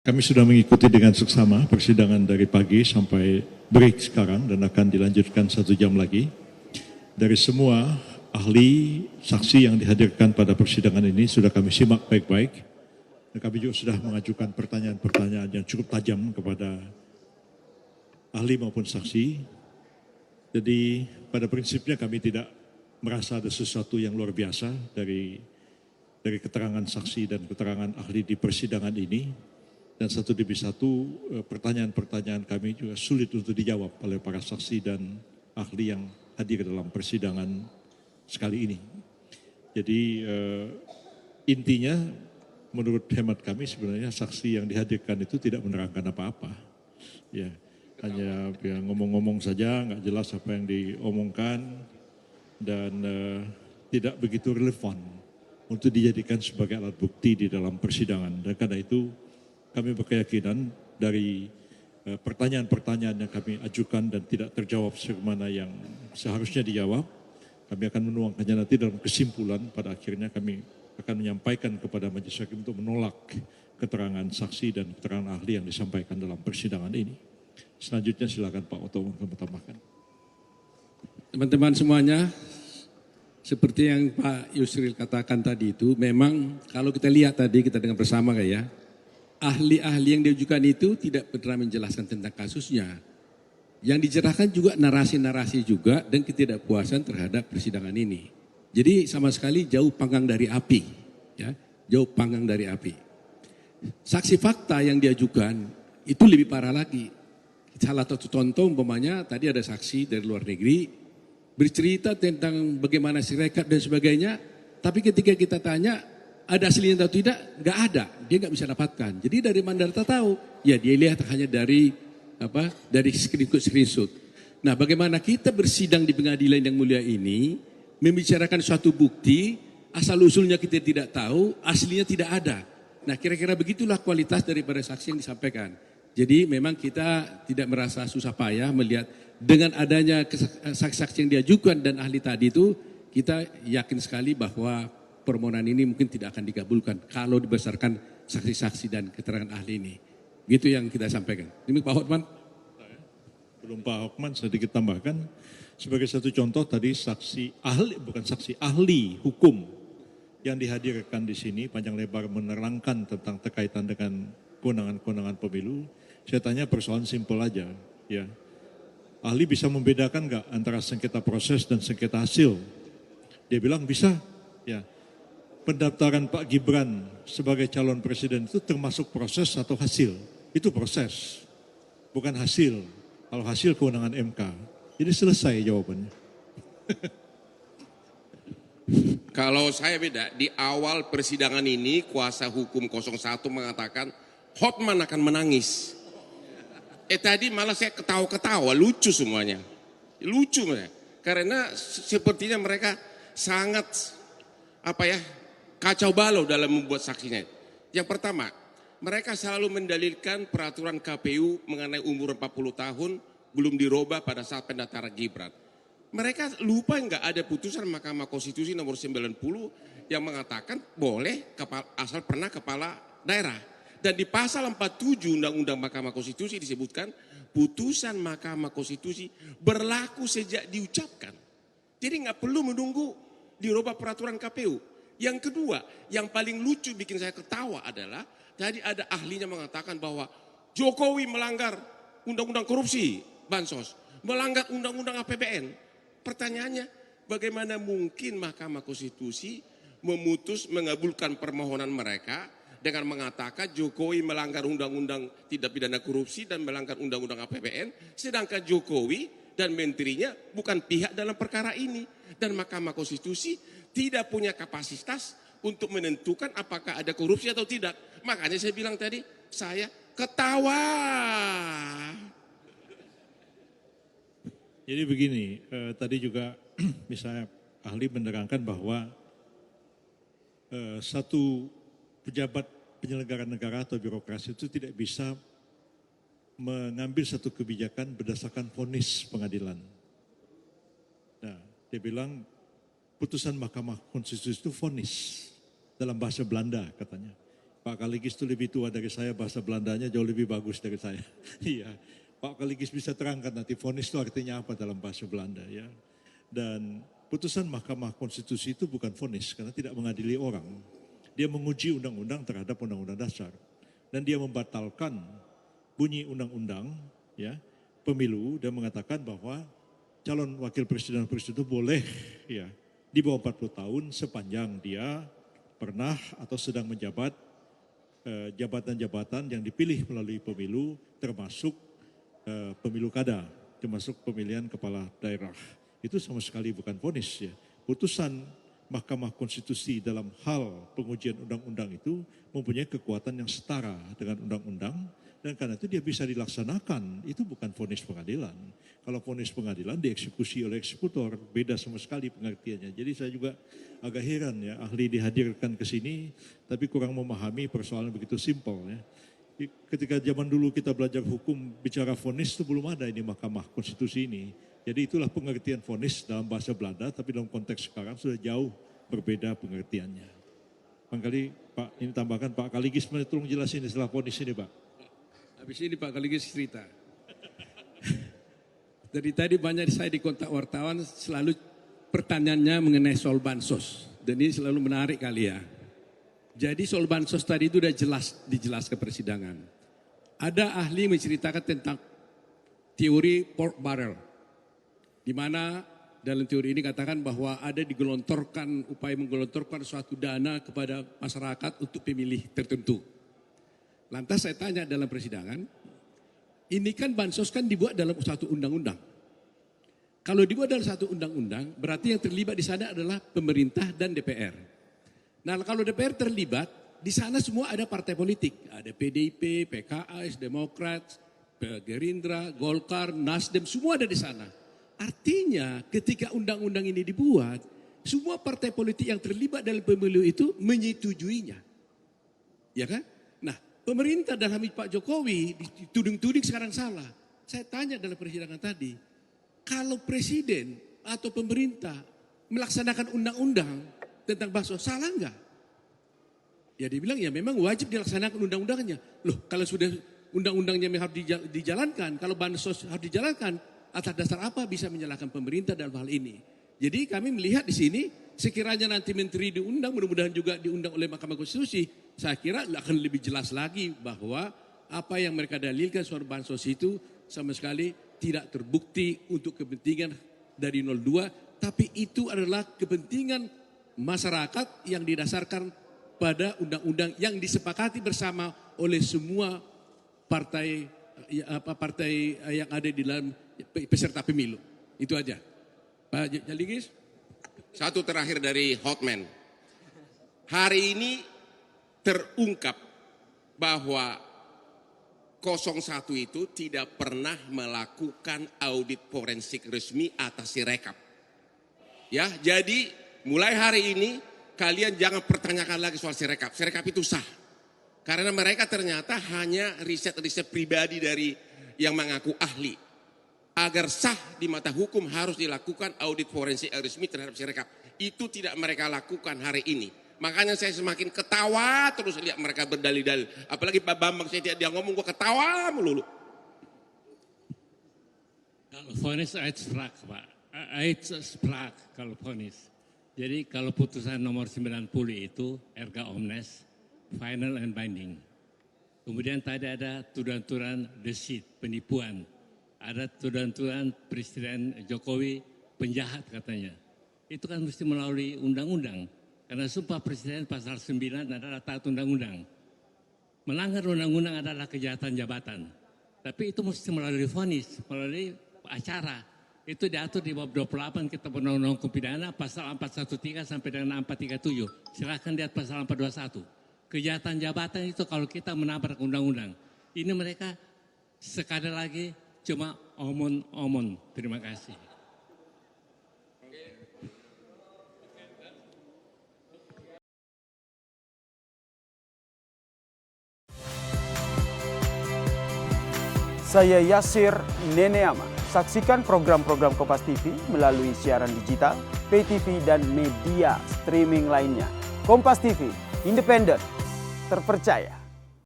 Kami sudah mengikuti dengan seksama persidangan dari pagi sampai break sekarang dan akan dilanjutkan 1 jam lagi. Dari semua ahli saksi yang dihadirkan pada persidangan ini sudah kami simak baik-baik. Dan kami juga sudah mengajukan pertanyaan-pertanyaan yang cukup tajam kepada ahli maupun saksi. Jadi pada prinsipnya kami tidak merasa ada sesuatu yang luar biasa dari keterangan saksi dan keterangan ahli di persidangan ini. Dan satu demi satu pertanyaan-pertanyaan kami juga sulit untuk dijawab oleh para saksi dan ahli yang hadir dalam persidangan sekali ini. Jadi intinya menurut hemat kami sebenarnya saksi yang dihadirkan itu tidak menerangkan apa-apa. Ya, hanya ya, ngomong-ngomong saja, nggak jelas apa yang diomongkan dan tidak begitu relevan untuk dijadikan sebagai alat bukti di dalam persidangan. Dan karena itu kami berkeyakinan dari pertanyaan-pertanyaan yang kami ajukan dan tidak terjawab sebagaimana yang seharusnya dijawab, kami akan menuangkannya nanti dalam kesimpulan. Pada akhirnya kami akan menyampaikan kepada majelis hakim untuk menolak keterangan saksi dan keterangan ahli yang disampaikan dalam persidangan ini. Selanjutnya silakan Pak Oto menambahkan. Teman-teman semuanya, seperti yang Pak Yusril katakan tadi itu, memang kalau kita lihat tadi kita dengar bersama ya, ahli-ahli yang diajukan itu tidak pernah menjelaskan tentang kasusnya. Yang dicerahkan juga narasi-narasi juga dan ketidakpuasan terhadap persidangan ini. Jadi sama sekali jauh panggang dari api, ya, jauh panggang dari api. Saksi fakta yang diajukan itu lebih parah lagi. Salah satu contoh umpamanya tadi ada saksi dari luar negeri bercerita tentang bagaimana sirekap dan sebagainya, tapi ketika kita tanya ada aslinya atau tidak, nggak ada, dia nggak bisa dapatkan. Jadi dari mana data tahu? Ya dia lihat hanya dari screenshot. Nah, bagaimana kita bersidang di pengadilan yang mulia ini membicarakan suatu bukti asal usulnya kita tidak tahu, aslinya tidak ada. Nah, kira-kira begitulah kualitas daripada saksi yang disampaikan. Jadi memang kita tidak merasa susah payah melihat dengan adanya saksi-saksi yang diajukan dan ahli tadi itu, kita yakin sekali bahwa permohonan ini mungkin tidak akan dikabulkan kalau dibesarkan saksi-saksi dan keterangan ahli ini. Gitu yang kita sampaikan. Ini Pak Hotman. Belum Pak Hotman, sedikit tambahkan. Sebagai satu contoh tadi saksi ahli, bukan saksi ahli hukum yang dihadirkan di sini panjang lebar menerangkan tentang terkaitan dengan kewenangan-kewenangan pemilu. Saya tanya persoalan simpel aja. Ya. Ahli bisa membedakan nggak antara sengketa proses dan sengketa hasil? Dia bilang bisa. Ya. Pendaftaran Pak Gibran sebagai calon presiden itu termasuk proses atau hasil? Itu proses, bukan hasil. Kalau hasil kewenangan MK. Jadi selesai jawabannya. Kalau saya beda, di awal persidangan ini kuasa hukum 01 mengatakan Hotman akan menangis. Tadi malah saya ketawa-ketawa, lucu semuanya. Lucu mereka. Karena sepertinya mereka sangat kacau balau dalam membuat saksinya. Yang pertama, mereka selalu mendalilkan peraturan KPU mengenai umur 40 tahun belum dirubah pada saat pendaftaran Gibran. Mereka lupa nggak ada putusan Mahkamah Konstitusi nomor 90 yang mengatakan boleh asal pernah kepala daerah. Dan di pasal 47 Undang-Undang Mahkamah Konstitusi disebutkan putusan Mahkamah Konstitusi berlaku sejak diucapkan. Jadi nggak perlu menunggu dirubah peraturan KPU. Yang kedua, yang paling lucu bikin saya ketawa adalah tadi ada ahlinya mengatakan bahwa Jokowi melanggar undang-undang korupsi, bansos, melanggar undang-undang APBN. Pertanyaannya, bagaimana mungkin Mahkamah Konstitusi mengabulkan permohonan mereka dengan mengatakan Jokowi melanggar undang-undang tidak pidana korupsi dan melanggar undang-undang APBN, sedangkan Jokowi dan menterinya bukan pihak dalam perkara ini. Dan Mahkamah Konstitusi tidak punya kapasitas untuk menentukan apakah ada korupsi atau tidak. Makanya saya bilang tadi, saya ketawa. Jadi begini, tadi juga misalnya ahli menerangkan bahwa satu pejabat penyelenggara negara atau birokrasi itu tidak bisa mengambil satu kebijakan berdasarkan vonis pengadilan. Nah, dia bilang putusan Mahkamah Konstitusi itu vonis dalam bahasa Belanda katanya. Pak Kaligis itu lebih tua dari saya, bahasa Belandanya jauh lebih bagus dari saya. Iya, Pak Kaligis bisa terangkan nanti vonis itu artinya apa dalam bahasa Belanda ya. Dan putusan Mahkamah Konstitusi itu bukan vonis karena tidak mengadili orang. Dia menguji undang-undang terhadap undang-undang dasar. Dan dia membatalkan bunyi undang-undang ya, pemilu dan mengatakan bahwa calon wakil presiden itu boleh ya di bawah 40 tahun sepanjang dia pernah atau sedang menjabat jabatan-jabatan yang dipilih melalui pemilu termasuk pemilu kada, termasuk pemilihan kepala daerah. Itu sama sekali bukan vonis ya. Putusan Mahkamah Konstitusi dalam hal pengujian undang-undang itu mempunyai kekuatan yang setara dengan undang-undang dan karena itu dia bisa dilaksanakan. Itu bukan vonis pengadilan. Kalau vonis pengadilan dieksekusi oleh eksekutor, beda sama sekali pengertiannya. Jadi saya juga agak heran ya, ahli dihadirkan ke sini tapi kurang memahami persoalan begitu simpel ya. Ketika zaman dulu kita belajar hukum bicara vonis itu belum ada ini Mahkamah Konstitusi ini. Jadi itulah pengertian vonis dalam bahasa Belanda, tapi dalam konteks sekarang sudah jauh berbeda pengertiannya. Barangkali Pak, ini tambahkan Pak Kaligis, tolong jelasin istilah vonis ini Pak. Habis ini Pak Kaligis cerita. Dari tadi banyak saya di kontak wartawan selalu pertanyaannya mengenai soal bansos. Dan ini selalu menarik kali ya. Jadi soal bansos tadi itu sudah dijelaskan persidangan. Ada ahli menceritakan tentang teori pork barrel. Di mana dalam teori ini katakan bahwa ada upaya menggelontorkan suatu dana kepada masyarakat untuk pemilih tertentu. Lantas saya tanya dalam persidangan, ini kan bansos kan dibuat dalam satu undang-undang. Kalau dibuat dalam satu undang-undang, berarti yang terlibat di sana adalah pemerintah dan DPR. Nah kalau DPR terlibat, di sana semua ada partai politik. Ada PDIP, PKS, Demokrat, Gerindra, Golkar, Nasdem, semua ada di sana. Artinya ketika undang-undang ini dibuat, semua partai politik yang terlibat dalam pemilu itu menyetujuinya. Ya kan? Nah, pemerintah dalam Pak Jokowi dituding-tuding sekarang salah. Saya tanya dalam persidangan tadi, kalau presiden atau pemerintah melaksanakan undang-undang tentang bansos, salah enggak? Ya dia bilang ya memang wajib dilaksanakan undang-undangnya. Loh, kalau sudah undang-undangnya harus dijalankan, kalau bansos harus dijalankan, atas dasar apa bisa menyalahkan pemerintah dalam hal ini? Jadi kami melihat di sini, sekiranya nanti menteri diundang, mudah-mudahan juga diundang oleh Mahkamah Konstitusi, saya kira akan lebih jelas lagi bahwa apa yang mereka dalilkan soal bansos itu sama sekali tidak terbukti untuk kepentingan dari 02, tapi itu adalah kepentingan masyarakat yang didasarkan pada undang-undang yang disepakati bersama oleh semua partai yang ada di dalam peserta pemilu. Itu aja. Pak Kaligis. Satu terakhir dari Hotman. Hari ini terungkap bahwa 01 itu tidak pernah melakukan audit forensik resmi atas Sirekap. Ya, jadi mulai hari ini kalian jangan pertanyakan lagi soal Sirekap. Sirekap itu sah. Karena mereka ternyata hanya riset-riset pribadi dari yang mengaku ahli. Agar sah di mata hukum harus dilakukan audit forensik resmi terhadap Sirekap. Itu tidak mereka lakukan hari ini. Makanya saya semakin ketawa terus lihat mereka berdalil-dalil. Apalagi Pak Bambang, saya dia ngomong gue ketawa melulu. Kalau vonis uitspraak Pak. Uitspraak kalau vonis. Jadi kalau putusan nomor 90 itu erga omnes, final and binding. Kemudian tadi ada tuduhan-tuduhan deceit, penipuan. Ada tuduhan-tuduhan Presiden Jokowi penjahat katanya. Itu kan mesti melalui undang-undang. Karena sumpah Presiden pasal 9 adalah taat undang-undang. Melanggar undang-undang adalah kejahatan jabatan. Tapi itu mesti melalui vonis, melalui acara. Itu diatur di bab 28 Kitab Undang-Undang Hukum Pidana pasal 413 sampai dengan 437. Silakan lihat pasal 421. Kejahatan jabatan itu kalau kita menabrak undang-undang. Ini mereka sekali lagi cuma omon-omon. Terima kasih. Saya Yasir Neneama. Saksikan program-program Kompas TV melalui siaran digital, pay TV, dan media streaming lainnya. Kompas TV, independen, terpercaya.